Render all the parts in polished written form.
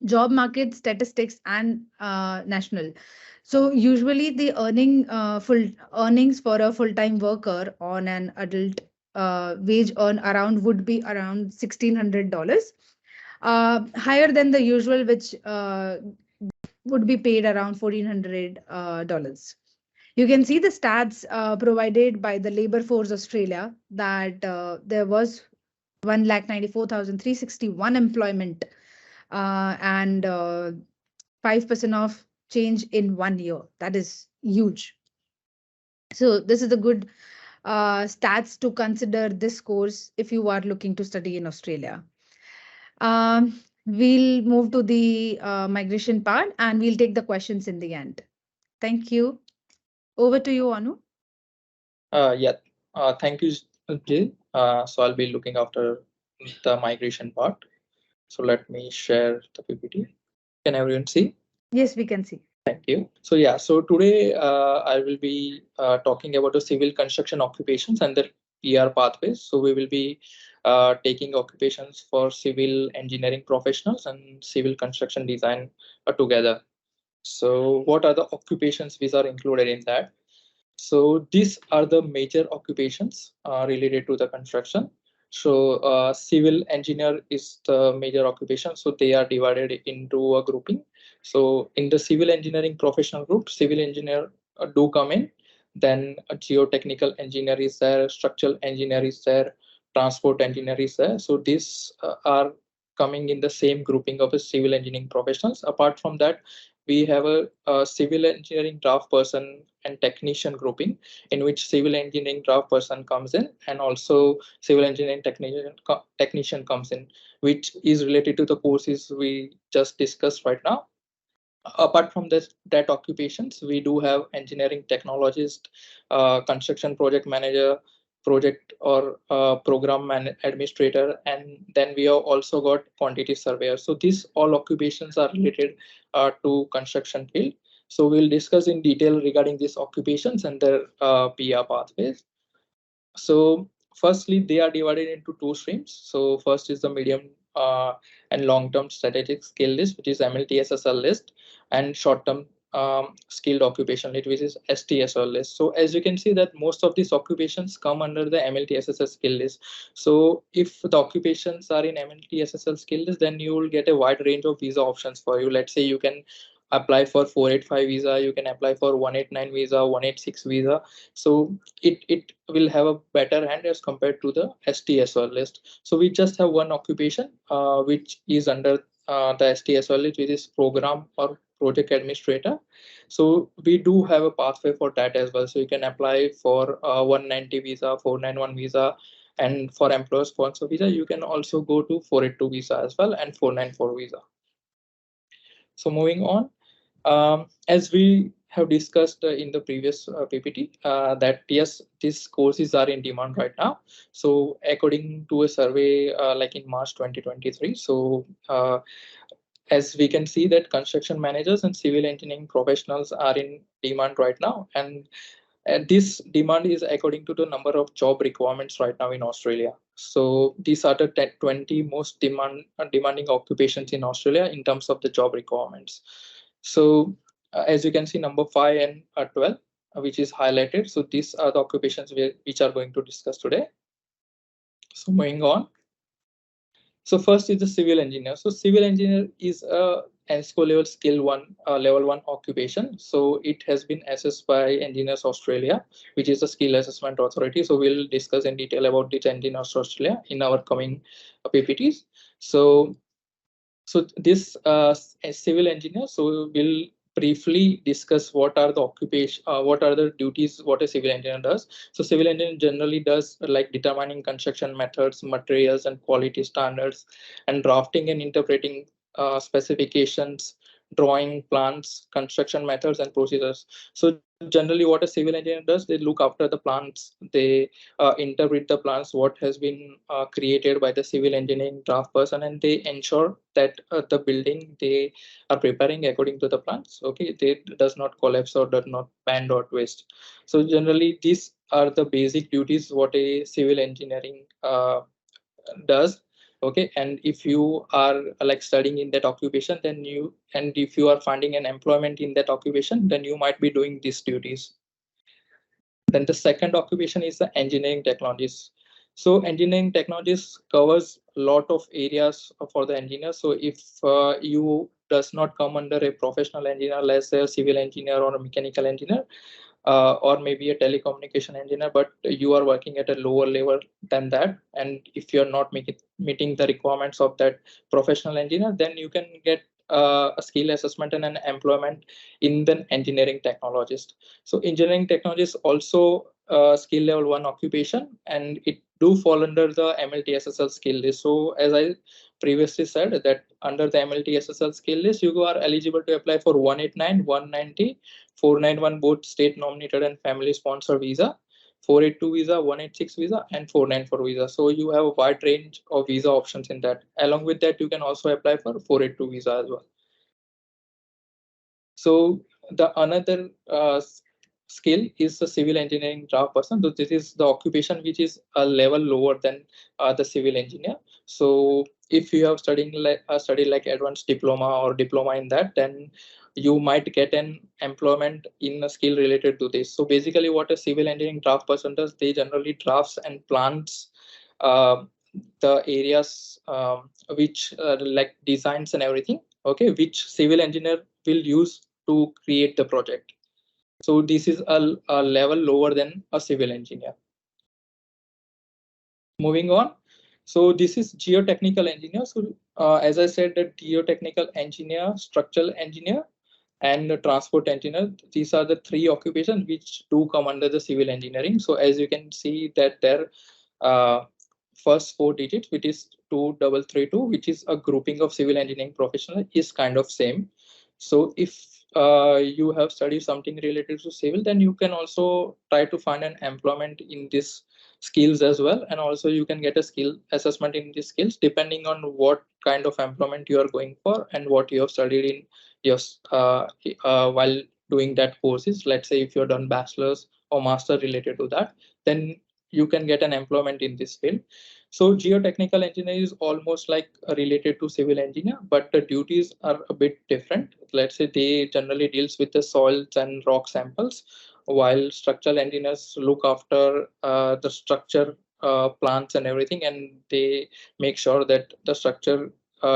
Job market statistics and national. So usually the full earnings for a full-time worker on an adult wage earn around would be around $1,600, higher than the usual, which would be paid around $1,400. You can see the stats provided by the Labor Force Australia that there was 1,94,361 employment and 5% of change in 1 year. That is huge. So this is the good stats to consider this course if you are looking to study in Australia. We'll move to the migration part and we'll take the questions in the end. Thank you. Over to you, Anu. Yeah, thank you, Zeel. So I'll be looking after the migration part. So let me share the PPT. Can everyone see? Yes, we can see. Thank you. So yeah, so today I will be talking about the civil construction occupations and their PR pathways. So we will be taking occupations for civil engineering professionals and civil construction design together. So what are the occupations which are included in that? So these are the major occupations related to the construction. So civil engineer is the major occupation. So they are divided into a grouping. So in the civil engineering professional group, civil engineer do come in. Then a geotechnical engineer is there, structural engineer is there, transport engineer is there. So these are coming in the same grouping of the civil engineering professionals. Apart from that, we have a civil engineering draft person and technician grouping, in which civil engineering draft person comes in and also civil engineering technician comes in, which is related to the courses we just discussed right now. Apart from that occupations, we do have engineering technologist, construction project manager, project or program administrator, and then we have also got quantity surveyor. So these all occupations are related to construction field. So we'll discuss in detail regarding these occupations and their PR pathways. So firstly, they are divided into two streams. So first is the medium and long-term strategic skill list, which is MLTSSL list, and short-term skilled occupation list, which is STSL list. So as you can see that most of these occupations come under the MLTSSL skill list. So if the occupations are in MLTSSL skill list, then you will get a wide range of visa options for you. Let's say you can apply for 485 visa, you can apply for 189 visa, 186 visa. So it will have a better hand as compared to the STSL list. So we just have one occupation which is under the STSL list, which is program or project administrator. So we do have a pathway for that as well. So you can apply for 190 visa, 491 visa, and for employer sponsor visa, you can also go to 482 visa as well and 494 visa. So moving on, as we have discussed in the previous PPT, that yes, these courses are in demand right now. So according to a survey like in March 2023, so as we can see that construction managers and civil engineering professionals are in demand right now, and this demand is according to the number of job requirements right now in Australia. So these are the 20 most demanding occupations in Australia in terms of the job requirements. So as you can see, number 5 and 12, which is highlighted. So these are the occupations which are going to discuss today. So moving on. So first is the civil engineer. So civil engineer is a ENSCO level skill level 1 occupation. So it has been assessed by Engineers Australia, which is a skill assessment authority. So we'll discuss in detail about the Engineers Australia in our coming PPTs. So this civil engineer, so we'll briefly discuss what are the occupation, what are the duties, what a civil engineer does. So civil engineer generally does like determining construction methods, materials and quality standards, and drafting and interpreting specifications, drawing plans, construction methods, and procedures. So generally what a civil engineer does, they look after the plans, they interpret the plans, what has been created by the civil engineering draft person, and they ensure that the building they are preparing according to the plans, okay, they does not collapse or does not bend or twist. So generally these are the basic duties what a civil engineering does. Okay, and if you are like studying in that occupation, then you, and if you are finding an employment in that occupation, then you might be doing these duties. Then the second occupation is the engineering technologies. So engineering technologies covers a lot of areas for the engineer. So if you does not come under a professional engineer, let's say a civil engineer or a mechanical engineer, or maybe a telecommunication engineer, but you are working at a lower level than that, and if you're not meeting the requirements of that professional engineer, then you can get a skill assessment and an employment in the engineering technologist. So engineering technologist also skill level 1 occupation, and it do fall under the MLTSSL skill list. So as I previously said, that under the MLTSSL skill list, you are eligible to apply for 189, 190, 491 both state nominated and family sponsor visa, 482 visa, 186 visa, and 494 visa. So you have a wide range of visa options in that. Along with that, you can also apply for 482 visa as well. So the another skill is the civil engineering draft person. So this is the occupation which is a level lower than the civil engineer. So if you have studied like advanced diploma or diploma in that, then you might get an employment in a skill related to this. So basically what a civil engineering draft person does, they generally drafts and plans uh, the areas which like designs and everything, okay, which civil engineer will use to create the project. So this is a level lower than a civil engineer. Moving on. So this is geotechnical engineer. So as I said, the geotechnical engineer, structural engineer, and the transport engineer, these are the three occupations which do come under the civil engineering. So as you can see that their first four digits, which is 2332, which is a grouping of civil engineering professional, is kind of same. So if you have studied something related to civil, then you can also try to find an employment in this skills as well, and also you can get a skill assessment in these skills depending on what kind of employment you are going for and what you have studied in your while doing that courses. Let's say if you're done bachelor's or master related to that, then you can get an employment in this field. So geotechnical engineer is almost like related to civil engineer, but the duties are a bit different. Let's say they generally deals with the soils and rock samples, while structural engineers look after the structure plants and everything, and they make sure that the structure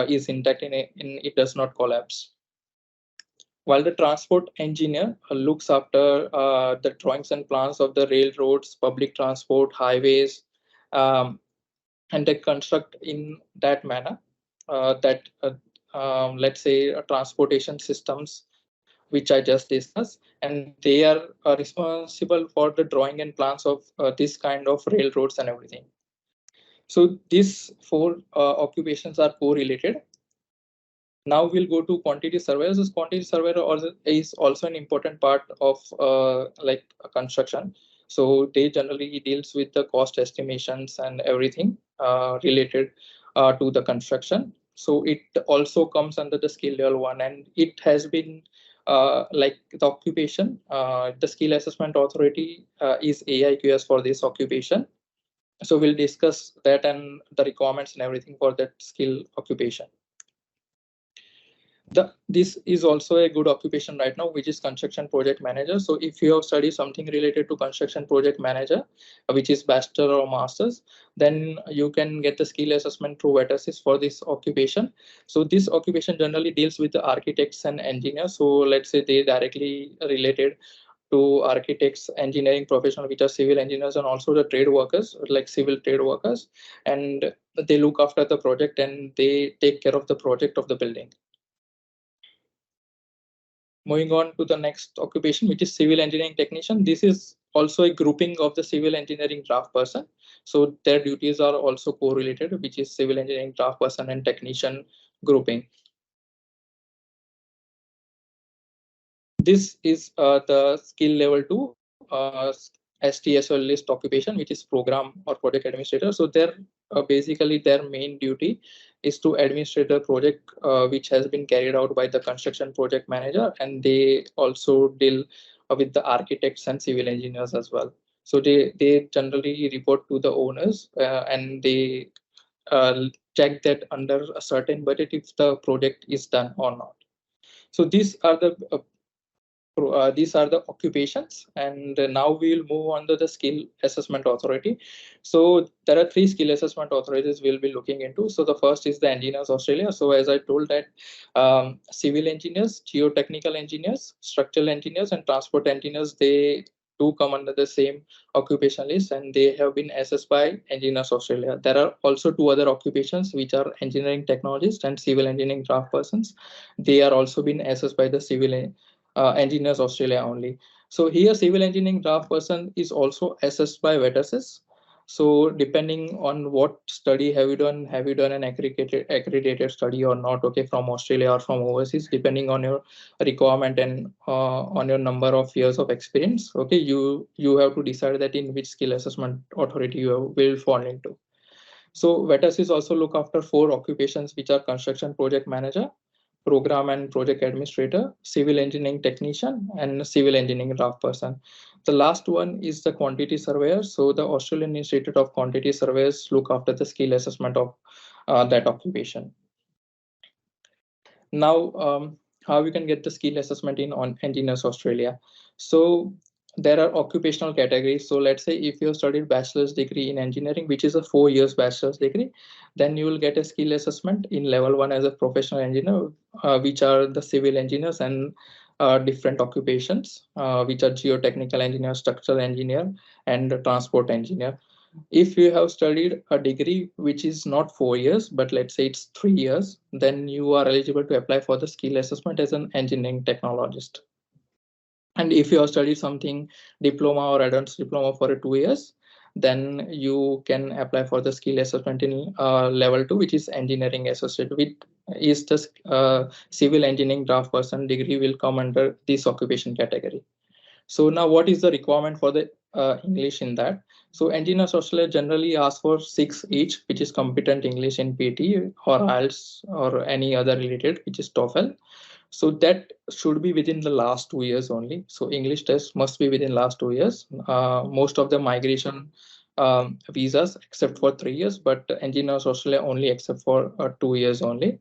is intact in it does not collapse. While the transport engineer looks after the drawings and plans of the railroads, public transport, highways, and they construct in that manner that let's say transportation systems which I just discussed, and they are responsible for the drawing and plans of this kind of railroads and everything. So these four occupations are correlated. Now we'll go to quantity surveyors. This quantity surveyor is also an important part of like construction. So they generally deals with the cost estimations and everything related to the construction. So it also comes under the skill level 1, and it has been like the occupation. The skill assessment authority is AIQS for this occupation. So we'll discuss that and the requirements and everything for that skill occupation. This is also a good occupation right now, which is construction project manager. So if you have studied something related to construction project manager, which is bachelor or masters, then you can get the skill assessment through Assist for this occupation. So this occupation generally deals with the architects and engineers. So let's say they directly related to architects, engineering professional, which are civil engineers, and also the trade workers, like civil trade workers, and they look after the project and they take care of the project of the building. Moving on to the next occupation, which is civil engineering technician. This is also a grouping of the civil engineering draft person. So their duties are also correlated, which is civil engineering draft person and technician grouping. This is the skill level 2 STSL list occupation, which is program or project administrator. So their basically their main duty is to administrate the project which has been carried out by the construction project manager, and they also deal with the architects and civil engineers as well. So they generally report to the owners and they check that under a certain budget if the project is done or not. So these are the occupations, and now we will move on to the skill assessment authority. So there are 3 skill assessment authorities we'll be looking into. So the first is the Engineers Australia. So as I told that civil engineers, geotechnical engineers, structural engineers, and transport engineers, they do come under the same occupation list, and they have been assessed by Engineers Australia. There are also 2 other occupations, which are engineering technologists and civil engineering draft persons. They are also been assessed by the civil Engineers Australia only. So here civil engineering draft person is also assessed by VETASYS. So depending on what study have you done an accredited study or not, okay, from Australia or from overseas, depending on your requirement and on your number of years of experience, okay, you have to decide that in which skill assessment authority you will fall into. So VETASYS also look after 4 occupations, which are construction project manager, program and project administrator, civil engineering technician, and civil engineering draft person. The last one is the quantity surveyor. So the Australian Institute of Quantity Surveyors look after the skill assessment of that occupation. Now, how we can get the skill assessment in on Engineers Australia? So there are occupational categories. So let's say if you studied bachelor's degree in engineering, which is a 4 years bachelor's degree, then you will get a skill assessment in level 1 as a professional engineer, which are the civil engineers and different occupations, which are geotechnical engineer, structural engineer, and transport engineer. If you have studied a degree which is not 4 years, but let's say it's 3 years, then you are eligible to apply for the skill assessment as an engineering technologist. And if you have studied something diploma or advanced diploma for 2 years, then you can apply for the skill assessment in level 2, which is engineering associate, which is the civil engineering draft person degree will come under this occupation category. So now what is the requirement for the English in that? So Engineers Australia generally ask for 6 each, which is competent English in PT or IELTS or any other related, which is TOEFL. So that should be within the last 2 years only. So English test must be within last 2 years. Most of the migration visas except for 3 years, but Engineers Australia only accept for 2 years only.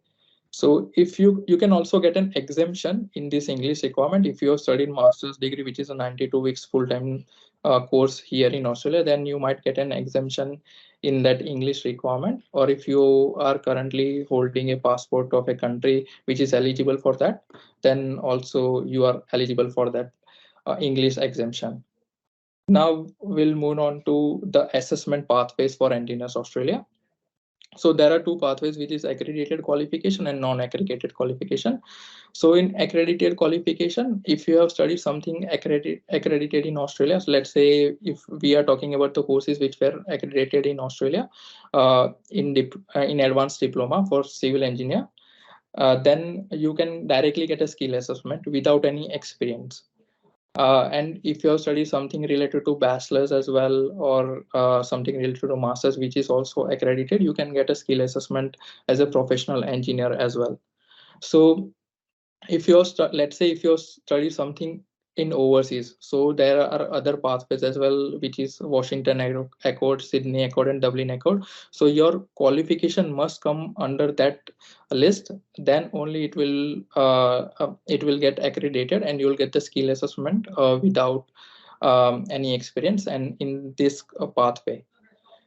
So if you can also get an exemption in this English requirement if you have studied master's degree, which is a 92 weeks full-time course here in Australia, then you might get an exemption in that English requirement. Or if you are currently holding a passport of a country which is eligible for that, then also you are eligible for that English exemption. Now we'll move on to the assessment pathways for Engineers Australia. So there are 2 pathways, which is accredited qualification and non-accredited qualification. So in accredited qualification, if you have studied something accredited in Australia, so let's say if we are talking about the courses which were accredited in Australia in advanced diploma for civil engineer, then you can directly get a skill assessment without any experience. And if you have studied something related to bachelor's as well, or something related to master's, which is also accredited, you can get a skill assessment as a professional engineer as well. So if you let's say if you study something in overseas, so there are other pathways as well, which is Washington Accord, Sydney Accord, and Dublin Accord. So your qualification must come under that list, then only it will get accredited and you will get the skill assessment without any experience and in this pathway.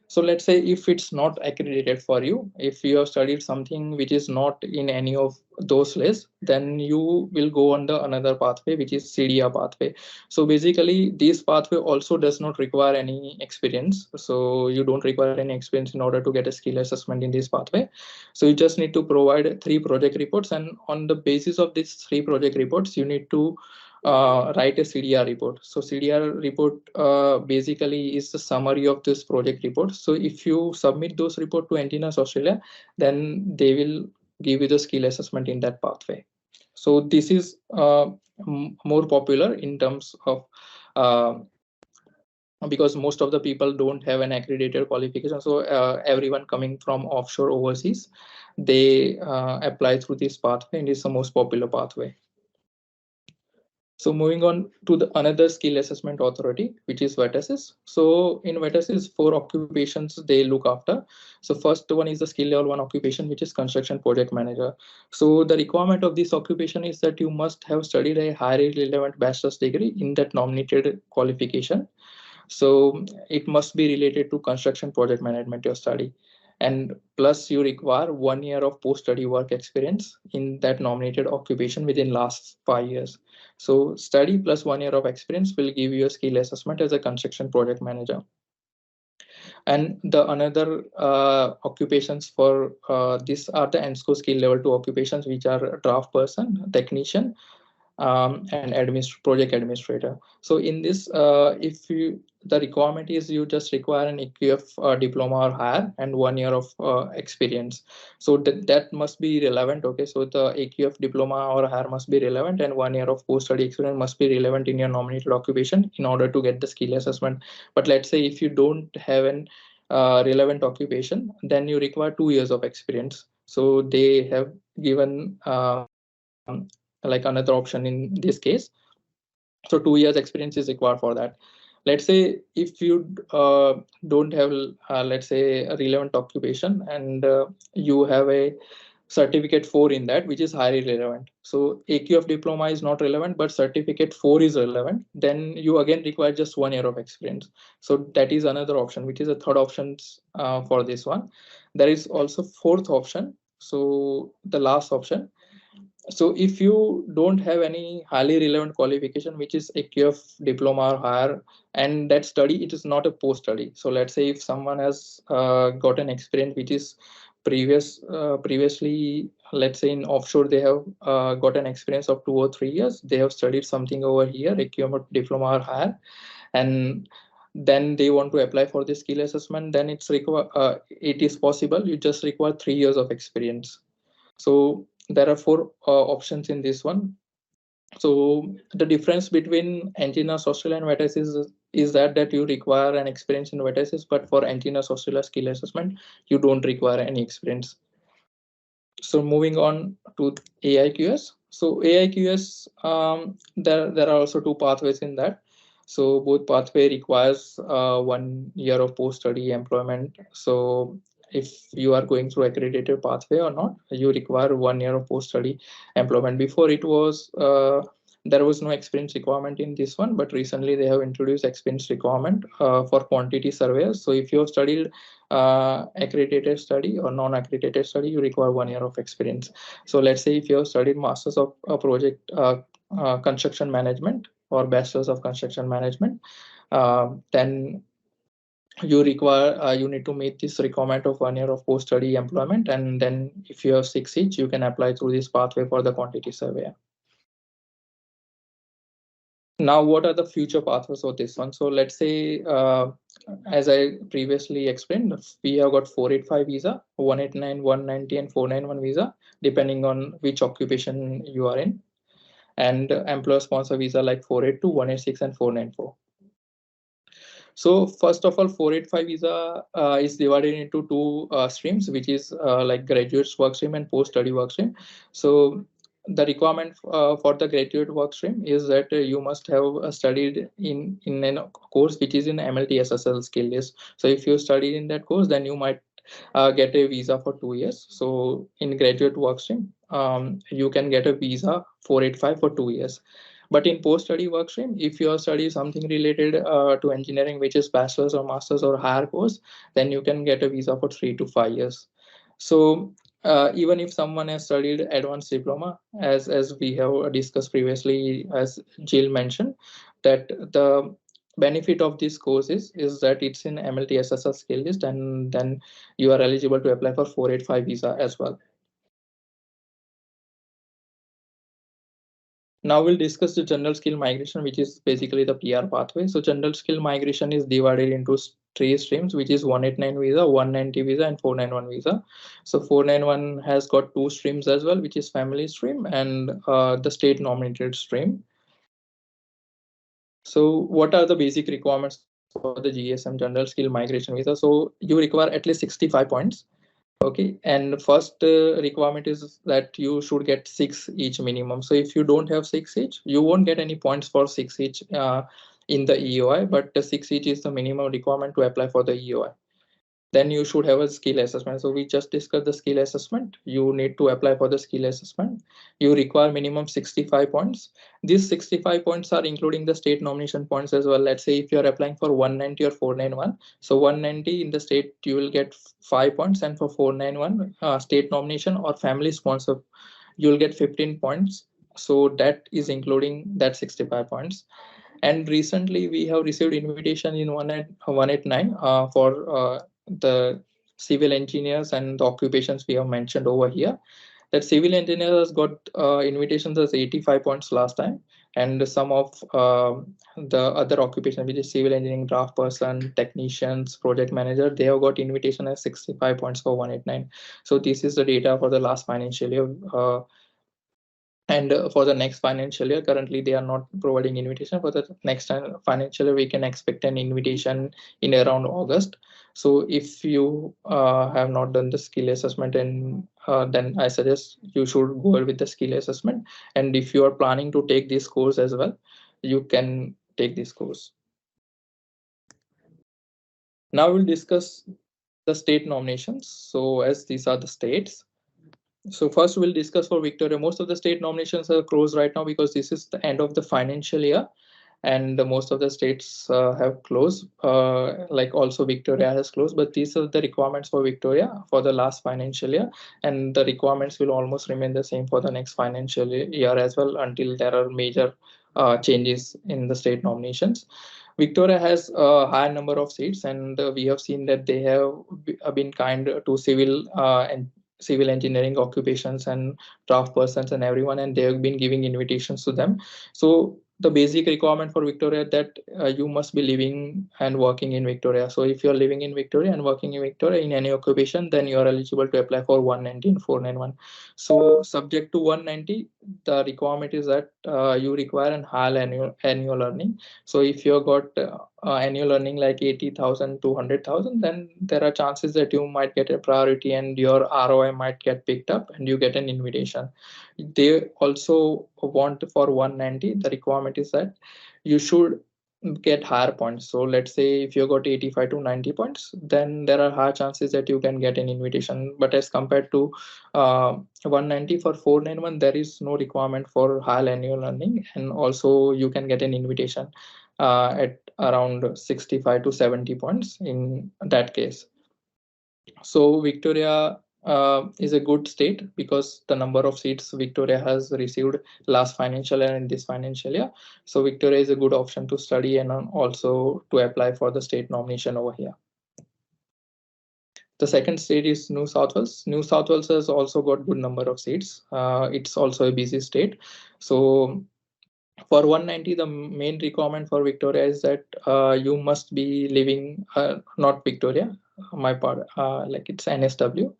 So let's say if it's not accredited for you, if you have studied something which is not in any of those lists, then you will go on the another pathway, which is CDA pathway. So basically this pathway also does not require any experience. So you don't require any experience in order to get a skill assessment in this pathway. So you just need to provide 3 project reports, and on the basis of these 3 project reports, you need to write a CDR report. So CDR report basically is the summary of this project report. So if you submit those report to Engineers Australia, then they will give you the skill assessment in that pathway. So this is more popular in terms of because most of the people don't have an accredited qualification. So everyone coming from offshore overseas, they apply through this pathway, and it's the most popular pathway. So moving on to the another skill assessment authority, which is VETASYS. So in VETASYS, 4 occupations they look after. So first one is the skill level 1 occupation, which is construction project manager. So the requirement of this occupation is that you must have studied a highly relevant bachelor's degree in that nominated qualification. So it must be related to construction project management your study, and plus you require 1 year of post-study work experience in that nominated occupation within last 5 years. So study plus 1 year of experience will give you a skill assessment as a construction project manager. And the another occupations for this are the ENSCO skill level 2 occupations, which are draft person, technician, and project administrator. So in this, if you the requirement is you just require an AQF diploma or higher and 1 year of experience. So that must be relevant. Okay, so the AQF diploma or higher must be relevant, and 1 year of post-study experience must be relevant in your nominated occupation in order to get the skill assessment. But let's say if you don't have an relevant occupation, then you require 2 years of experience. So they have given like another option in this case. So 2 years experience is required for that. Let's say if you don't have let's say a relevant occupation, and you have a certificate 4 in that, which is highly relevant. So AQF diploma is not relevant, but certificate 4 is relevant. Then you again require just 1 year of experience. So that is another option, which is a third option for this one. There is also fourth option. So the last option. So if you don't have any highly relevant qualification, which is AQF diploma or higher, and that study, it is not a post study. So let's say if someone has got an experience which is previously, let's say in offshore, they have got an experience of 2 or 3 years. They have studied something over here, AQF diploma or higher, and then they want to apply for the skill assessment. Then it is possible. You just require 3 years of experience. So there are 4 options in this one. So the difference between Engineers Australia and VETASYS is that you require an experience in VETASYS, but for Engineers Australia skill assessment, you don't require any experience. So moving on to AIQS. So AIQS, there are also 2 pathways in that. So both pathway requires 1 year of post-study employment. So if you are going through accredited pathway or not, you require 1 year of post-study employment. Before it was there was no experience requirement in this one, but recently they have introduced experience requirement for quantity surveyors. So if you have studied accredited study or non-accredited study, you require 1 year of experience. So let's say if you have studied masters of project construction management or bachelors of construction management, then you require you need to meet this requirement of 1 year of post-study employment, and then if you have 6 each, you can apply through this pathway for the quantity surveyor. Now, what are the future pathways of this one? So let's say, as I previously explained, we have got 485 visa, 189, 190, and 491 visa, depending on which occupation you are in, and employer sponsor visa like 482, 186, and 494. So first of all, 485 visa is divided into 2 streams, which is like graduates work stream and post-study work stream. So the requirement for the graduate work stream is that you must have studied in a course which is in MLT SSL skill list. So if you studied in that course, then you might get a visa for 2 years. So in graduate work stream, you can get a visa 485 for 2 years. But in post-study work stream, if you study something related to engineering, which is bachelor's or master's or higher course, then you can get a visa for 3 to 5 years. So even if someone has studied advanced diploma, as we have discussed previously, as Jill mentioned, that the benefit of this course is that it's in MLT SSL skill list, and then you are eligible to apply for 485 visa as well. Now we'll discuss the general skill migration, which is basically the PR pathway. So general skill migration is divided into three streams, which is 189 visa, 190 visa, and 491 visa. So 491 has got two streams as well, which is family stream and the state nominated stream. So what are the basic requirements for the GSM General Skill Migration Visa? So you require at least 65 points. Okay, and first requirement is that you should get 6 each minimum. So if you don't have 6 each, you won't get any points for 6 each in the EOI, but the 6 each is the minimum requirement to apply for the EOI. Then you should have a skill assessment. So we just discussed the skill assessment. You need to apply for the skill assessment. You require minimum 65 points. These 65 points are including the state nomination points as well. Let's say if you're applying for 190 or 491. So 190 in the state, you will get 5 points. And for 491, state nomination or family sponsor, you'll get 15 points. So that is including that 65 points. And recently we have received invitation in 189 for the civil engineers and the occupations we have mentioned over here. That civil engineers got invitations as 85 points last time, and some of the other occupation, which is civil engineering draft person, technicians, project manager, they have got invitation as 65 points for 189. So this is the data for the last financial year. And for the next financial year, currently they are not providing invitation. For the next financial year, we can expect an invitation in around August. So if you have not done the skill assessment, and then I suggest you should go with the skill assessment. And if you are planning to take this course as well, you can take this course. Now we'll discuss the state nominations. So as these are the states, so first we'll discuss for Victoria. Most of the state nominations are closed right now because this is the end of the financial year, and most of the states have closed. Like also Victoria has closed, but these are the requirements for Victoria for the last financial year, and the requirements will almost remain the same for the next financial year as well until there are major changes in the state nominations. Victoria has a high number of seats, and we have seen that they have been kind to civil engineering occupations and draft persons and everyone, and they have been giving invitations to them. So the basic requirement for Victoria that you must be living and working in Victoria. So if you're living in Victoria and working in Victoria in any occupation, then you are eligible to apply for 190 and 491. So subject to 190, the requirement is that you require an high annual earning. So if you got annual earning like 80,000 to 100,000, then there are chances that you might get a priority and your ROI might get picked up and you get an invitation. They also want for 190, the requirement is that you should get higher points. So let's say if you got 85 to 90 points, then there are high chances that you can get an invitation. But as compared to 190 for 491, there is no requirement for high annual earning, and also you can get an invitation at around 65 to 70 points in that case. So Victoria is a good state because the number of seats Victoria has received last financial year and this financial year. So Victoria is a good option to study and also to apply for the state nomination over here. The second state is New South Wales. New South Wales has also got good number of seats. It's also a busy state. So for 190, the main requirement for Victoria is that you must be living, not Victoria, my part, like it's NSW.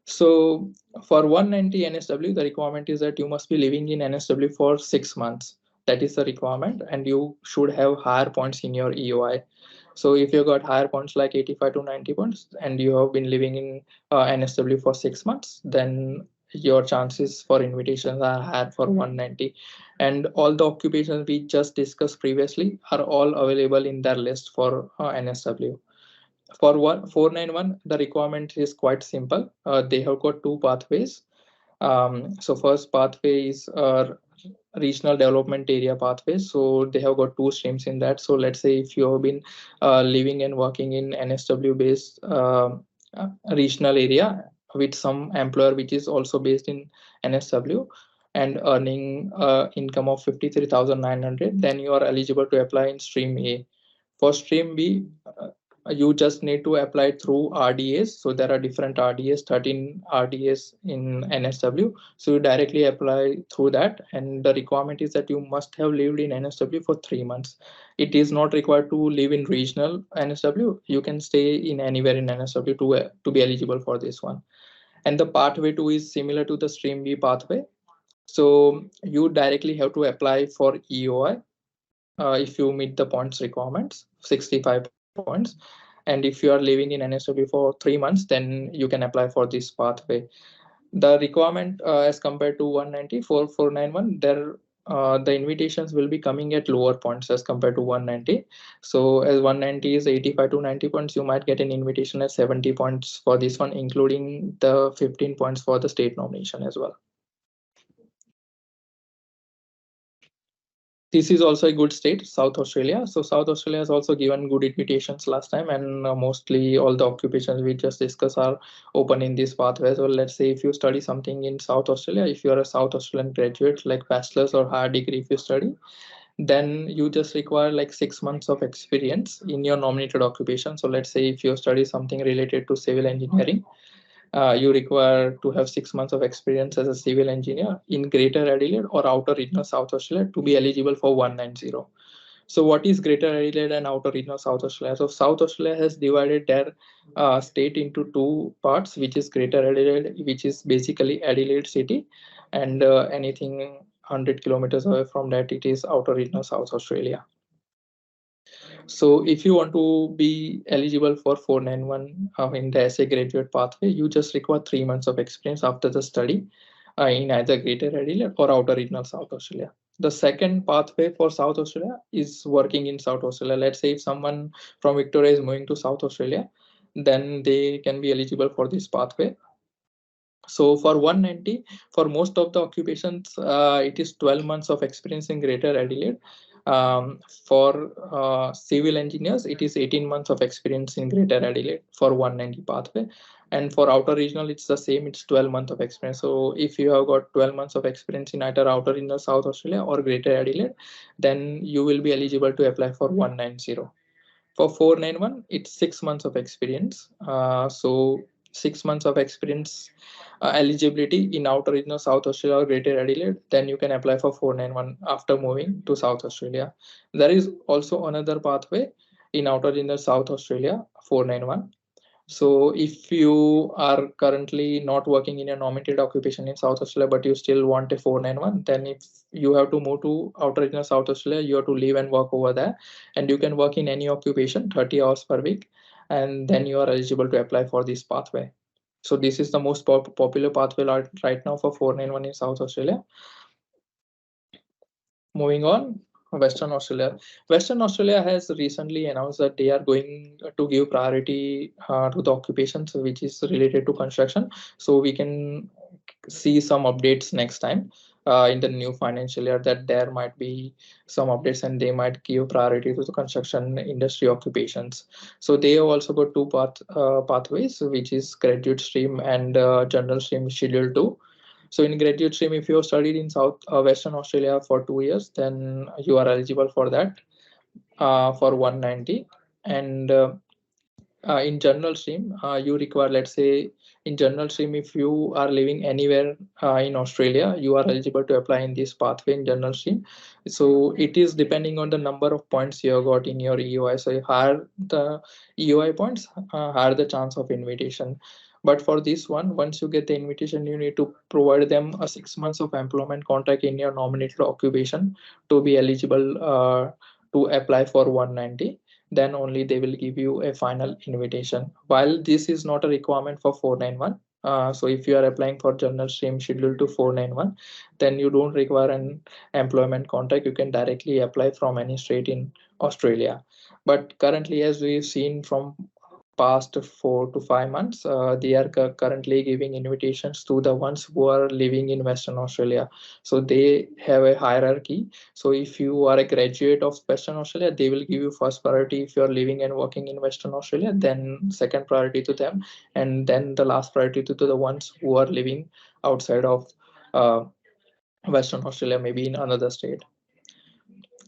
So for 190 NSW, the requirement is that you must be living in NSW for 6 months. That is the requirement, and you should have higher points in your EOI. So if you got higher points like 85 to 90 points and you have been living in NSW for 6 months, then your chances for invitations are higher for 190. And all the occupations we just discussed previously are all available in their list for NSW. For 491, the requirement is quite simple. They have got two pathways. So first pathway is regional development area pathway. So they have got two streams in that. So let's say if you have been living and working in NSW based regional area with some employer which is also based in NSW and earning income of 53,900, then you are eligible to apply in stream A. For stream B, you just need to apply through RDAs. So there are different RDAs, 13 RDAs in NSW. So you directly apply through that. And the requirement is that you must have lived in NSW for 3 months. It is not required to live in regional NSW. You can stay in anywhere in NSW to be eligible for this one. And the pathway 2 is similar to the stream B pathway. So you directly have to apply for EOI if you meet the points requirements, 65 points. And if you are living in NSW for 3 months, then you can apply for this pathway. The requirement as compared to 190 for 491, there the invitations will be coming at lower points as compared to 190. So as 190 is 85 to 90 points, you might get an invitation at 70 points for this one, including the 15 points for the state nomination as well. This is also a good state, South Australia. So South Australia has also given good invitations last time, and mostly all the occupations we just discussed are open in this pathway. So let's say if you study something in South Australia, if you are a South Australian graduate, like bachelor's or higher degree, if you study, then you just require like 6 months of experience in your nominated occupation. So let's say if you study something related to civil engineering, you require to have 6 months of experience as a civil engineer in Greater Adelaide or Outer Regional South Australia to be eligible for 190. So what is Greater Adelaide and Outer Regional South Australia? So South Australia has divided their state into two parts, which is Greater Adelaide, which is basically Adelaide city, and anything 100 kilometers away from that, it is Outer Regional South Australia. So if you want to be eligible for 491 in the SA graduate pathway, you just require 3 months of experience after the study in either Greater Adelaide or Outer Regional South Australia. The second pathway for South Australia is working in South Australia. Let's say if someone from Victoria is moving to South Australia, then they can be eligible for this pathway. So for 190, for most of the occupations, it is 12 months of experience in Greater Adelaide. For civil engineers, it is 18 months of experience in Greater Adelaide for 190 pathway. And for outer regional, it's the same, it's 12 months of experience. So if you have got 12 months of experience in either outer regional South Australia or Greater Adelaide, then you will be eligible to apply for 190. For 491, it's 6 months of experience. So 6 months of experience eligibility in outer regional South Australia or Greater Adelaide, then you can apply for 491 after moving to South Australia. There is also another pathway in outer regional South Australia, 491. So if you are currently not working in a nominated occupation in South Australia, but you still want a 491, then if you have to move to outer regional South Australia, you have to live and work over there, and you can work in any occupation 30 hours per week, and then you are eligible to apply for this pathway. So this is the most popular pathway right now for 491 in South Australia. Moving on, Western Australia. Western Australia has recently announced that they are going to give priority to the occupations which is related to construction. So we can see some updates next time in the new financial year, that there might be some updates and they might give priority to the construction industry occupations. So they have also got two pathways, which is graduate stream and general stream schedule 2. So in graduate stream, if you have studied in Western Australia for 2 years, then you are eligible for that for 190. And in general stream, you require, let's say in general stream, if you are living anywhere in Australia, you are eligible to apply in this pathway in general stream. So it is depending on the number of points you have got in your EOI. So higher the EOI points, higher the chance of invitation. But for this one, once you get the invitation, you need to provide them a 6 months of employment contract in your nominated occupation to be eligible to apply for 190. Then only they will give you a final invitation. While this is not a requirement for 491, so if you are applying for general stream schedule to 491, then you don't require an employment contract. You can directly apply from any state in Australia. But currently, as we've seen from past 4 to 5 months, they are currently giving invitations to the ones who are living in Western Australia. So they have a hierarchy. So if you are a graduate of Western Australia, they will give you first priority. If you are living and working in Western Australia, then second priority to them, and then the last priority to the ones who are living outside of Western Australia, maybe in another state.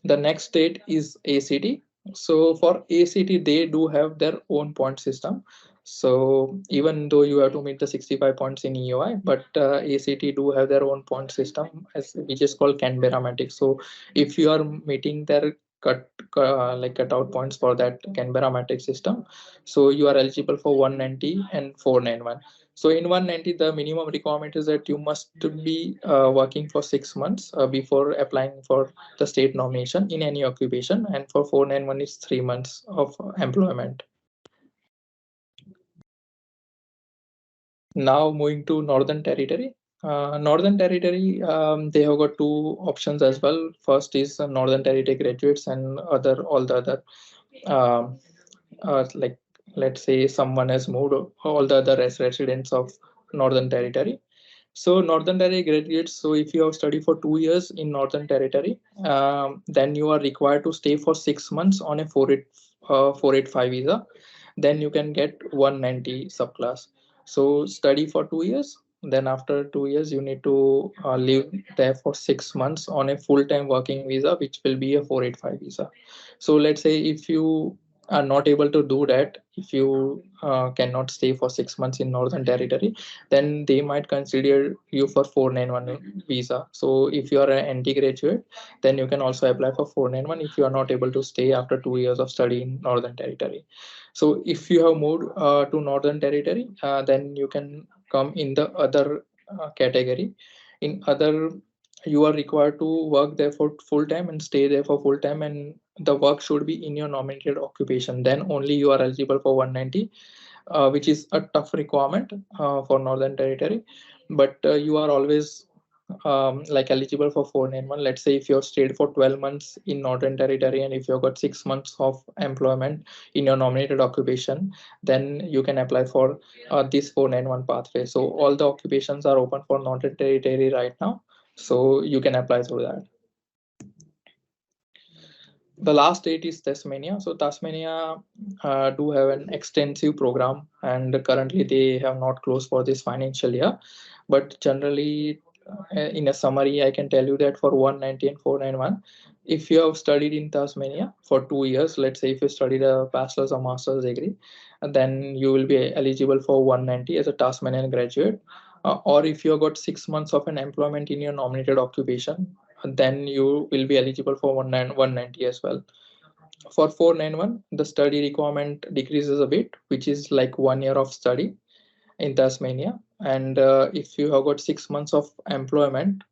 The next state is ACT. So for ACT, they do have their own point system. So even though you have to meet the 65 points in EOI, but ACT do have their own point system, which is called Canberra Matic. So if you are meeting their cutout points for that Canberra Matic system, so you are eligible for 190 and 491. So in 190, the minimum requirement is that you must be working for 6 months before applying for the state nomination in any occupation, and for 491 is 3 months of employment. Now moving to Northern Territory. Northern Territory, they have got two options as well. First is Northern Territory graduates, and all the other um, like let's say someone has moved, all the other residents of Northern Territory. So Northern Territory graduates, so if you have studied for 2 years in Northern Territory, then you are required to stay for 6 months on a 485 visa. Then you can get 190 subclass. So study for 2 years. Then after 2 years, you need to live there for 6 months on a full-time working visa, which will be a 485 visa. So let's say if you are not able to do that, if you cannot stay for 6 months in Northern Territory, then they might consider you for 491 visa. So if you are an NT graduate, then you can also apply for 491 if you are not able to stay after 2 years of study in Northern Territory. So if you have moved to Northern Territory, then you can come in the other category. In other, you are required to work there for full time and stay there for full time, and the work should be in your nominated occupation. Then only you are eligible for 190, which is a tough requirement for Northern Territory. But you are always like eligible for 491. Let's say if you have stayed for 12 months in Northern Territory, and if you've got 6 months of employment in your nominated occupation, then you can apply for this 491 pathway. So all the occupations are open for Northern Territory right now. So you can apply through that. The last state is Tasmania. So Tasmania do have an extensive program, and currently they have not closed for this financial year. But generally, in a summary, I can tell you that for 190 and 491, if you have studied in Tasmania for 2 years, let's say if you studied a bachelor's or master's degree, then you will be eligible for 190 as a Tasmanian graduate. Or if you have got 6 months of an employment in your nominated occupation, then you will be eligible for 190 as well. For 491, the study requirement decreases a bit, which is like 1 year of study in Tasmania. And if you have got 6 months of employment,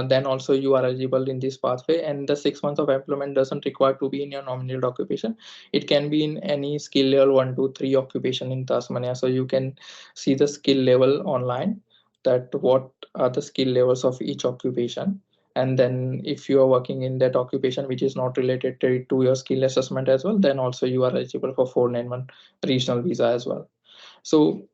then also you are eligible in this pathway. And the 6 months of employment doesn't require to be in your nominated occupation. It can be in any skill level 1, 2, 3 occupation in Tasmania. So you can see the skill level online, that what are the skill levels of each occupation. And then if you are working in that occupation which is not related to your skill assessment as well, then also you are eligible for 491 regional visa as well. So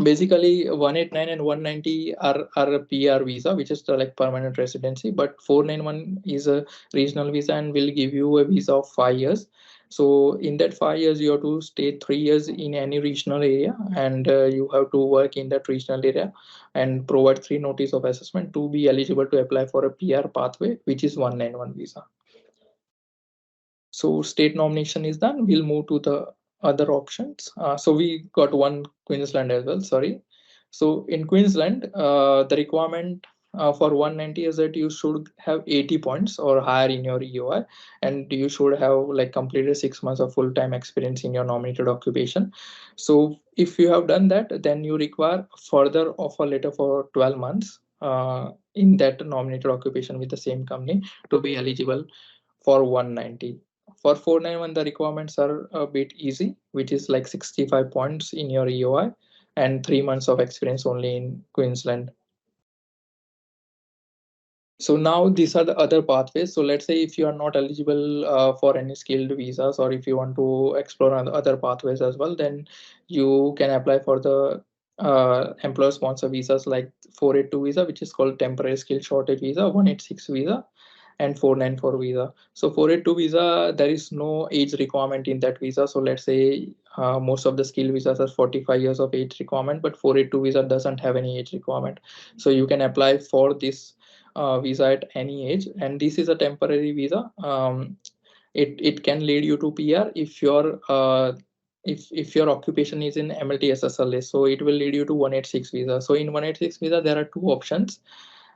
basically 189 and 190 are a PR visa, which is the like permanent residency, but 491 is a regional visa and will give you a visa of 5 years. So in that 5 years you have to stay 3 years in any regional area, and you have to work in that regional area and provide 3 notice of assessment to be eligible to apply for a PR pathway, which is 191 visa. So state nomination is done. We'll move to the other options. So we got one Queensland as well, sorry. So in Queensland, the requirement for 190 is that you should have 80 points or higher in your EOI, and you should have like completed 6 months of full-time experience in your nominated occupation. So if you have done that, then you require further offer letter for 12 months in that nominated occupation with the same company to be eligible for 190. For 491, the requirements are a bit easy, which is like 65 points in your EOI and 3 months of experience only in Queensland. So now these are the other pathways. So let's say if you are not eligible for any skilled visas, or if you want to explore other pathways as well, then you can apply for the employer sponsor visas like 482 visa, which is called temporary skill shortage visa, 186 visa, and 494 visa. So 482 visa, there is no age requirement in that visa. So let's say most of the skill visas are 45 years of age requirement, but 482 visa doesn't have any age requirement. So you can apply for this visa at any age, and this is a temporary visa. it can lead you to PR if your occupation is in MLTSSLA. So it will lead you to 186 visa. So in 186 visa, there are two options.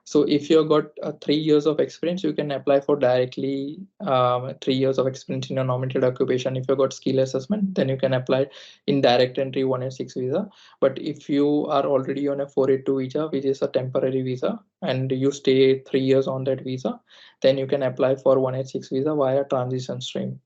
So if you've got 3 years of experience, you can apply for directly 3 years of experience in a nominated occupation. If you've got skill assessment, then you can apply in direct entry 186 visa. But if you are already on a 482 visa, which is a temporary visa, and you stay 3 years on that visa, then you can apply for 186 visa via transition stream.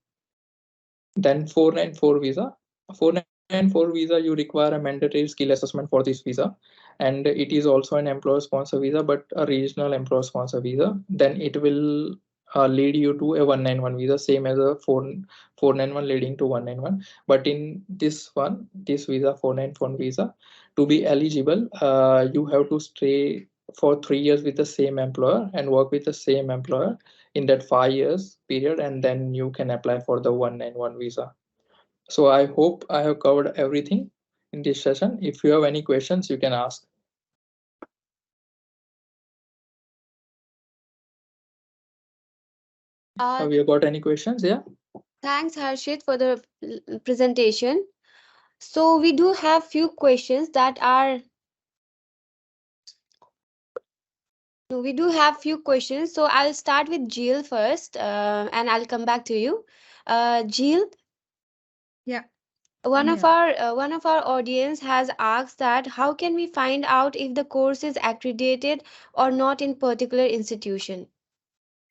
Then 494 visa. 494 visa, you require a mandatory skill assessment for this visa, and it is also an employer sponsor visa, but a regional employer sponsor visa. Then it will lead you to a 191 visa, same as a 491 leading to 191. But in this visa, 491 visa, to be eligible, you have to stay for 3 years with the same employer and work with the same employer in that 5 years period, and then you can apply for the 191 visa. So I hope I have covered everything in this session. If you have any questions, you can ask. Have you got any questions? Yeah. Thanks, Harshit, for the presentation. So we do have few questions that are no, we do have few questions. So I'll start with Zeel first, and I'll come back to you. Zeel, Yeah. one of Yeah. our audience has asked that how can we find out if the course is accredited or not in particular institution?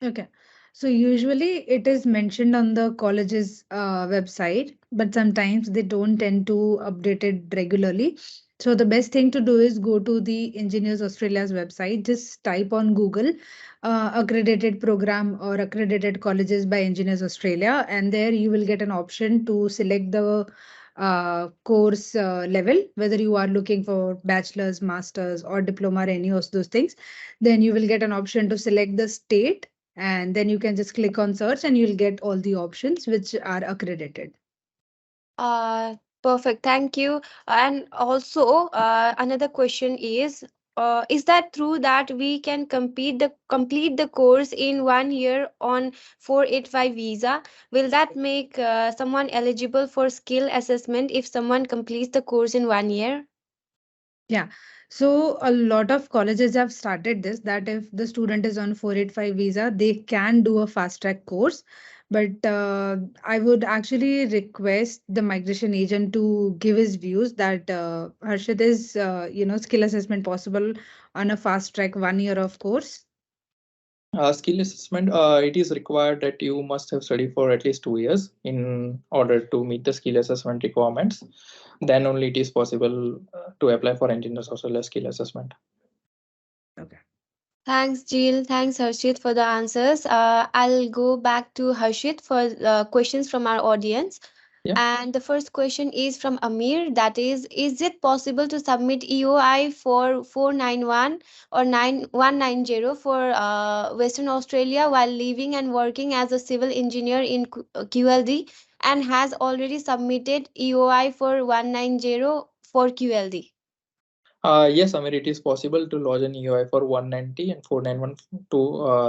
Okay. So usually it is mentioned on the college's website, but sometimes they don't tend to update it regularly. So the best thing to do is go to the Engineers Australia's website. Just type on Google accredited program or accredited colleges by Engineers Australia, and there you will get an option to select the course level, whether you are looking for bachelor's, master's, or diploma, or any of those things. Then you will get an option to select the state, and then you can just click on search and you'll get all the options which are accredited. Perfect. Thank you. And also, another question is that true that we can complete the course in 1 year on 485 visa? Will that make someone eligible for skill assessment if someone completes the course in 1 year? Yeah. So a lot of colleges have started this, that if the student is on 485 visa, they can do a fast track course. But I would actually request the migration agent to give his views that Harshit, is skill assessment possible on a fast track 1 year of course? Skill assessment, it is required that you must have studied for at least 2 years in order to meet the skill assessment requirements. Then only it is possible to apply for Engineers Australia skill assessment. Okay. Thanks, Jill. Thanks, Harshit, for the answers. I'll go back to Harshit for questions from our audience. Yeah. And the first question is from Amir. That is it possible to submit EOI for 491 or 9190 for Western Australia while living and working as a civil engineer in QLD and has already submitted EOI for 190 for QLD? Yes, Amir, it is possible to lodge an EOI for 190 and 491 to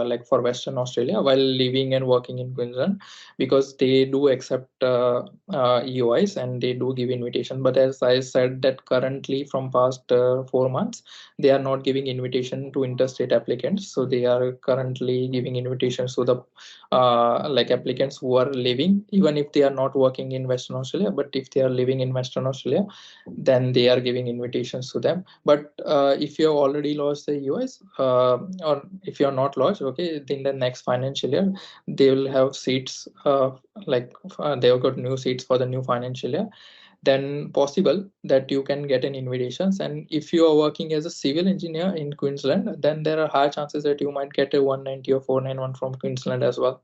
like for Western Australia while living and working in Queensland, because they do accept EOIs and they do give invitation. But as I said, that currently from past 4 months, they are not giving invitation to interstate applicants. So they are currently giving invitations to the like applicants who are living, even if they are not working in Western Australia, but if they are living in Western Australia, then they are giving invitations to them. But if you have already lodged the EOIs, or if you are not lodged, okay, in the next financial year, they will have seats, they have got new seats for the new financial year. Then possible that you can get an invitations. And if you are working as a civil engineer in Queensland, then there are high chances that you might get a 190 or 491 from Queensland as well.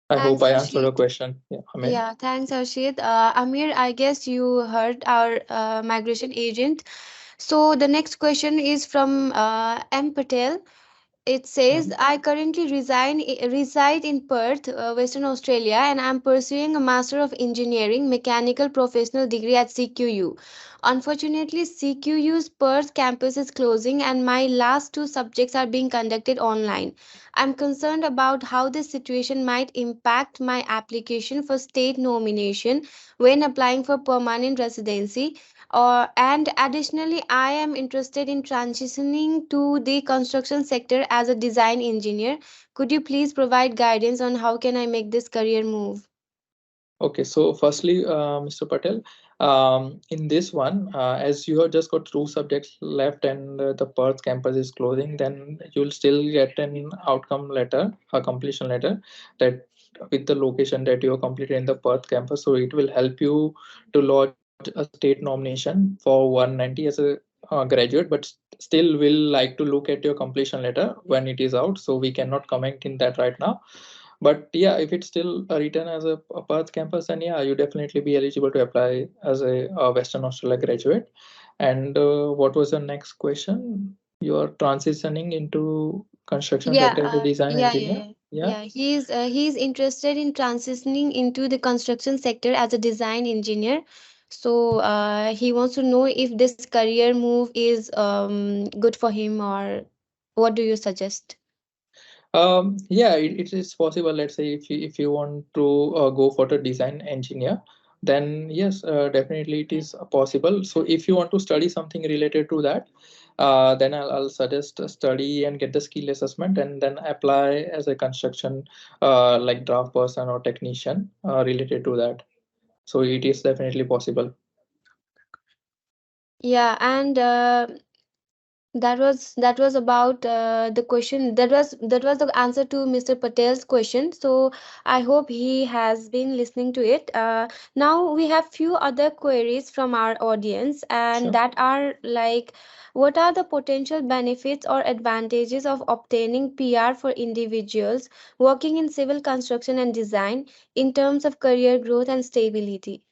I hope Thanks, I answered your Harshit. question. Yeah, Amir. Yeah, thanks, Harshit. Amir, I guess you heard our migration agent. So the next question is from M. Patel. It says, I currently reside in Perth, Western Australia, and I'm pursuing a Master of Engineering Mechanical Professional degree at CQU. Unfortunately, CQU's Perth campus is closing, and my last two subjects are being conducted online. I'm concerned about how this situation might impact my application for state nomination when applying for permanent residency. And additionally, I am interested in transitioning to the construction sector as a design engineer. Could you please provide guidance on how can I make this career move? Okay, so firstly, Mr. Patel, in this one, as you have just got two subjects left and the Perth campus is closing, then you'll still get an outcome letter, a completion letter, that with the location that you have completed in the Perth campus. So it will help you to lodge a state nomination for 190 as a graduate, but still will like to look at your completion letter when it is out. So we cannot comment in that right now. But yeah, if it's still written as a Perth campus, then yeah, you definitely be eligible to apply as a Western Australia graduate. And what was the next question? You are transitioning into construction Yeah, sector as a design yeah, yeah, engineer. yeah. Yeah. Yeah, he's interested in transitioning into the construction sector as a design engineer. So he wants to know if this career move is good for him, or what do you suggest? Yeah, it is possible. Let's say if you want to go for the design engineer, then yes, definitely it is possible. So if you want to study something related to that, then I'll suggest a study and get the skill assessment and then apply as a construction like draft person or technician related to that. So it is definitely possible. Yeah, and that was about the question. That was the answer to Mr. Patel's question. So I hope he has been listening to it. Now we have few other queries from our audience, and Sure. that are like, what are the potential benefits or advantages of obtaining PR for individuals working in civil construction and design in terms of career growth and stability?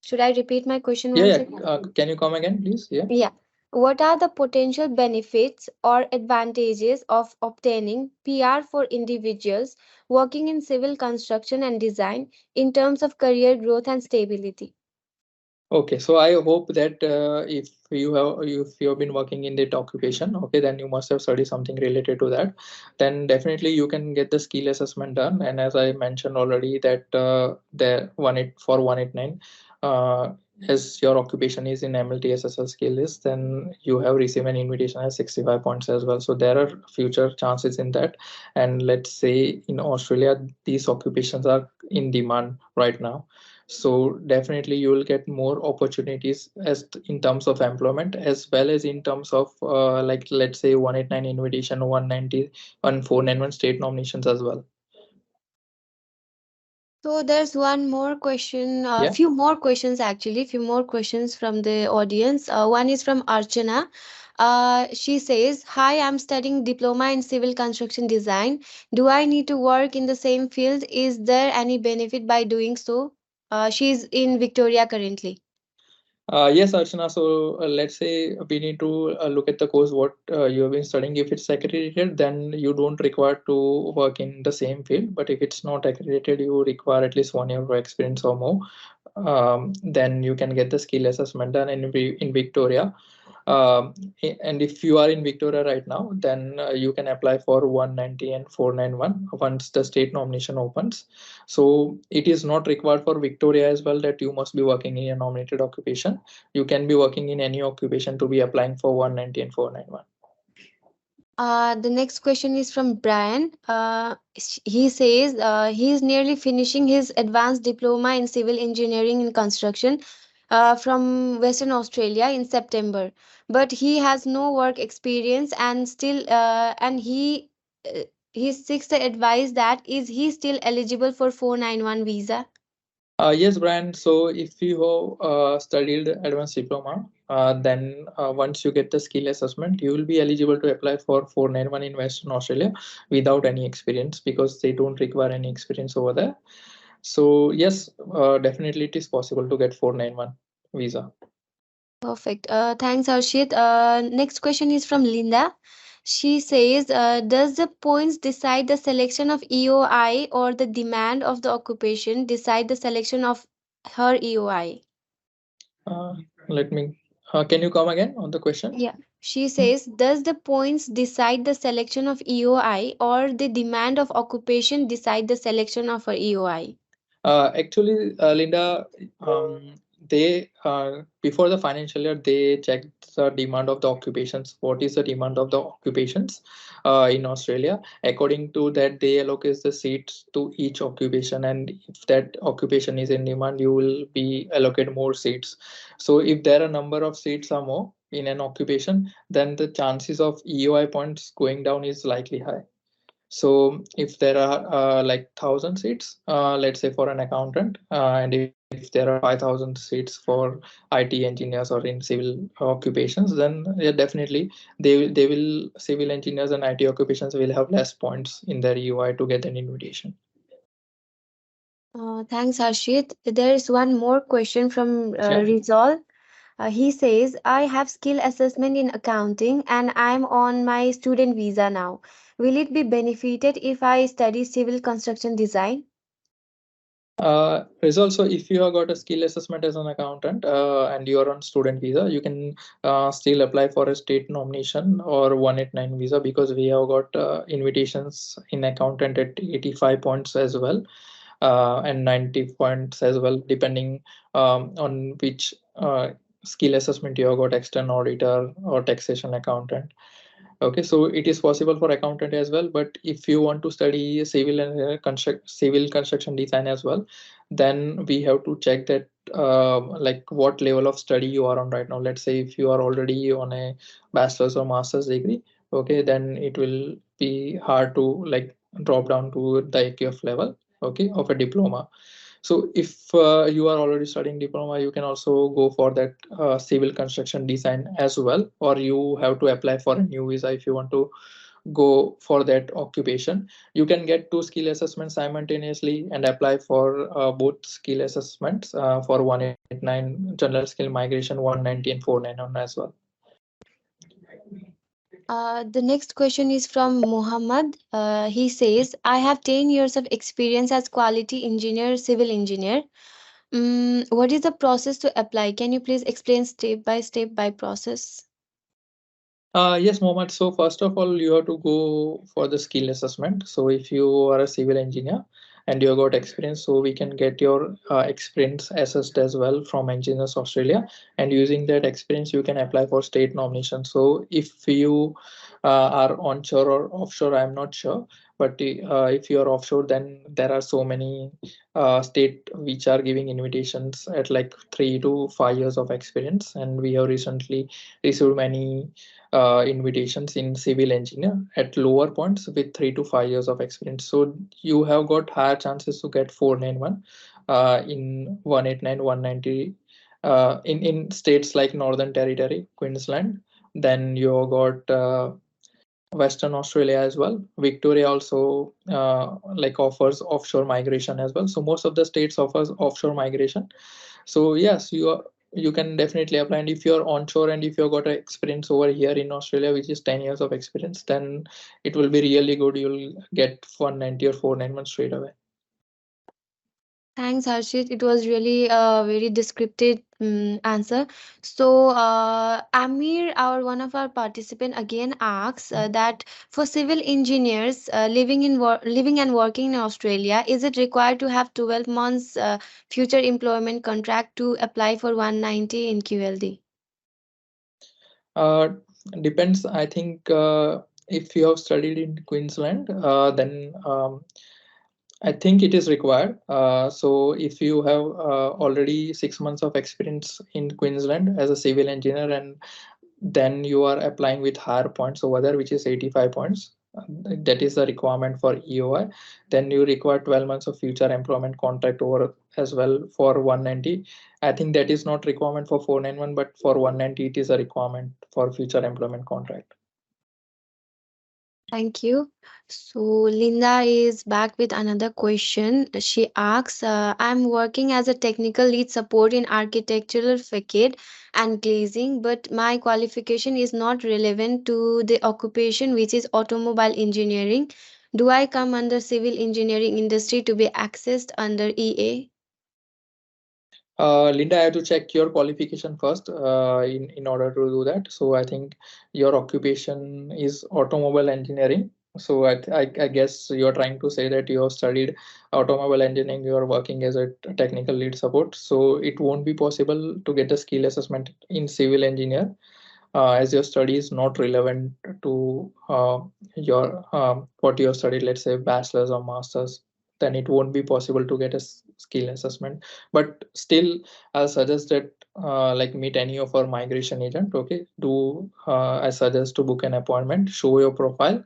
Should I repeat my question Yeah, once yeah. again? Can you come again, please? Yeah. Yeah. What are the potential benefits or advantages of obtaining PR for individuals working in civil construction and design in terms of career growth and stability? Okay, so I hope that if you have been working in that occupation, okay, then you must have studied something related to that. Then definitely you can get the skill assessment done. And as I mentioned already, that the 189, as your occupation is in MLTSSL skill list, then you have received an invitation at 65 points as well. So there are future chances in that. And let's say in Australia, these occupations are in demand right now, so definitely you will get more opportunities as in terms of employment as well as in terms of like let's say 189 invitation, 190 and 491 state nominations as well. So there's one more question, a Yeah. few more questions actually, few more questions from the audience. One is from Archana. She says, "Hi, I'm studying diploma in civil construction design. Do I need to work in the same field? Is there any benefit by doing so?" She's in Victoria currently. Yes, Archana. So let's say we need to look at the course what you have been studying. If it's accredited, then you don't require to work in the same field. But if it's not accredited, you require at least 1 year of experience or more. Then you can get the skill assessment done in Victoria. Um, and if you are in Victoria right now, then you can apply for 190 and 491 once the state nomination opens. So it is not required for Victoria as well that you must be working in a nominated occupation. You can be working in any occupation to be applying for 190 and 491. The next question is from Brian. He says he is nearly finishing his advanced diploma in civil engineering in construction from Western Australia in September, but he has no work experience and still uh, he seeks the advice that is he still eligible for 491 visa? Yes, Brian. So if you have studied advanced diploma, then once you get the skill assessment, you will be eligible to apply for 491 in Western Australia without any experience because they don't require any experience over there. So yes, definitely it is possible to get 491 visa. Perfect. Thanks, Harshit. Next question is from Linda. She says, does the points decide the selection of EOI or the demand of the occupation decide the selection of her EOI? Uh, Let me. Can you come again on the question? Yeah. She says, does the points decide the selection of EOI or the demand of occupation decide the selection of her EOI? Actually, Linda, they before the financial year they checked the demand of the occupations. What is the demand of the occupations in Australia? According to that, they allocate the seats to each occupation, and if that occupation is in demand, you will be allocated more seats. So if there are number of seats are more in an occupation, then the chances of EOI points going down is likely high. So if there are like 1,000 seats, let's say for an accountant, and if there are 5,000 seats for IT engineers or in civil occupations, then yeah, definitely they will civil engineers and IT occupations will have less points in their UI to get an invitation. Thanks, Harshit. There is one more question from Yeah. Rizal. He says, I have skill assessment in accounting and I'm on my student visa now. Will it be benefited if I study civil construction design? Is also if you have got a skill assessment as an accountant and you are on student visa, you can still apply for a state nomination or 189 visa, because we have got invitations in accountant at 85 points as well, and 90 points as well, depending on which skill assessment you have got, external auditor or taxation accountant. Okay, so it is possible for accountant as well, but if you want to study civil and civil construction design as well, then we have to check that like what level of study you are on right now. Let's say if you are already on a bachelor's or master's degree, okay, then it will be hard to like drop down to the AQF level, okay, of a diploma. So if you are already studying diploma, you can also go for that civil construction design as well, or you have to apply for a new visa if you want to go for that occupation. You can get two skill assessments simultaneously and apply for both skill assessments for 189 general skill migration, 190 and 491 as well. The next question is from Muhammad. He says, I have 10 years of experience as quality engineer, civil engineer. What is the process to apply? Can you please explain step by process? Yes, Mohammed. So first of all, you have to go for the skill assessment. So if you are a civil engineer and you have got experience, so we can get your experience assessed as well from Engineers Australia. And using that experience, you can apply for state nomination. So if you are onshore or offshore, I'm not sure. But if you are offshore, then there are so many state which are giving invitations at like 3 to 5 years of experience. And we have recently received many invitations in civil engineer at lower points with 3 to 5 years of experience. So you have got higher chances to get 491 in 189, 190 in states like Northern Territory, Queensland. Then you got Western Australia as well. Victoria also like offers offshore migration as well. So most of the states offers offshore migration. So yes, you can definitely apply. And if you're onshore and if you've got an experience over here in Australia, which is 10 years of experience, then it will be really good. You'll get 190 or 491 straight away. Thanks, Harshit. It was really a very descriptive answer. So, Amir, one of our participant again asks that for civil engineers living and working in Australia, is it required to have 12 months future employment contract to apply for 190 in QLD? Uh, Depends. I think if you have studied in Queensland, then I think it is required. So if you have already 6 months of experience in Queensland as a civil engineer, and then you are applying with higher points over there, which is 85 points. That is the requirement for EOI. Then you require 12 months of future employment contract over as well for 190. I think that is not requirement for 491, but for 190 it is a requirement for future employment contract. Thank you. So Linda is back with another question. She asks, I'm working as a technical lead support in architectural facade and glazing, but my qualification is not relevant to the occupation, which is automobile engineering. Do I come under civil engineering industry to be accessed under EA? Linda, I have to check your qualification first in order to do that. So I think your occupation is automobile engineering. So I guess you're trying to say that you have studied automobile engineering, you are working as a technical lead support. So it won't be possible to get a skill assessment in civil engineer as your study is not relevant to your what you have studied, let's say bachelor's or master's, then it won't be possible to get a skill assessment. But still, I'll suggest that like meet any of our migration agent. Okay, do I suggest to book an appointment, show your profile,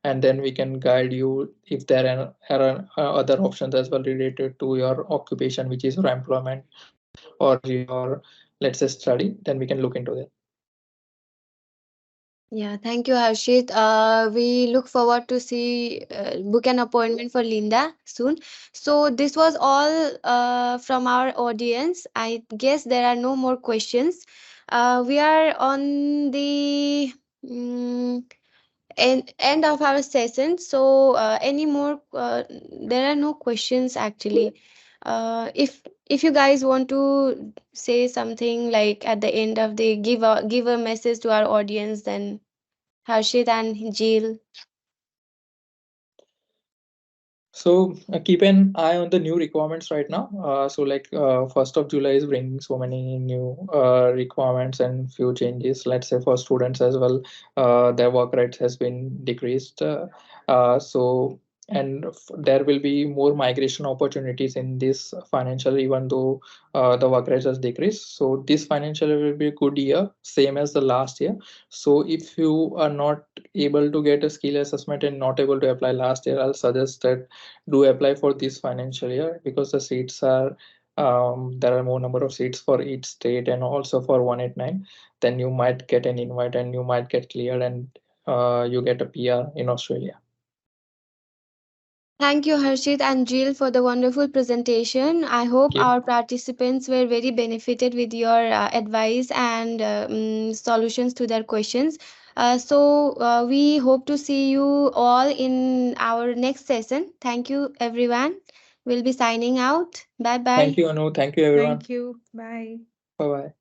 and then we can guide you if there are other options as well related to your occupation, which is your employment or your, let's say, study. Then we can look into that. Yeah, thank you, Harshit. We look forward to see book an appointment for Linda soon. So this was all from our audience. I guess there are no more questions. We are on the end of our session. So any more? There are no questions actually. If you guys want to say something like at the end of the give a message to our audience, then Harshit and Zeel. So keep an eye on the new requirements right now. So like 1st of July is bringing so many new requirements and few changes. Let's say for students as well, their work rights has been decreased. So and there will be more migration opportunities in this financial, even though the work rights has decreased. So this financial year will be a good year, same as the last year. So if you are not able to get a skill assessment and not able to apply last year, I'll suggest that do apply for this financial year, because the seats are there are more number of seats for each state and also for 189. Then you might get an invite and you might get cleared, and you get a PR in Australia. Thank you, Harshit and Jill, for the wonderful presentation. I hope Thank you. our participants were very benefited with your advice and solutions to their questions. So we hope to see you all in our next session. Thank you, everyone. We'll be signing out. Bye Thank bye. you, Anu. Thank you, everyone. Thank you. Bye. Bye bye.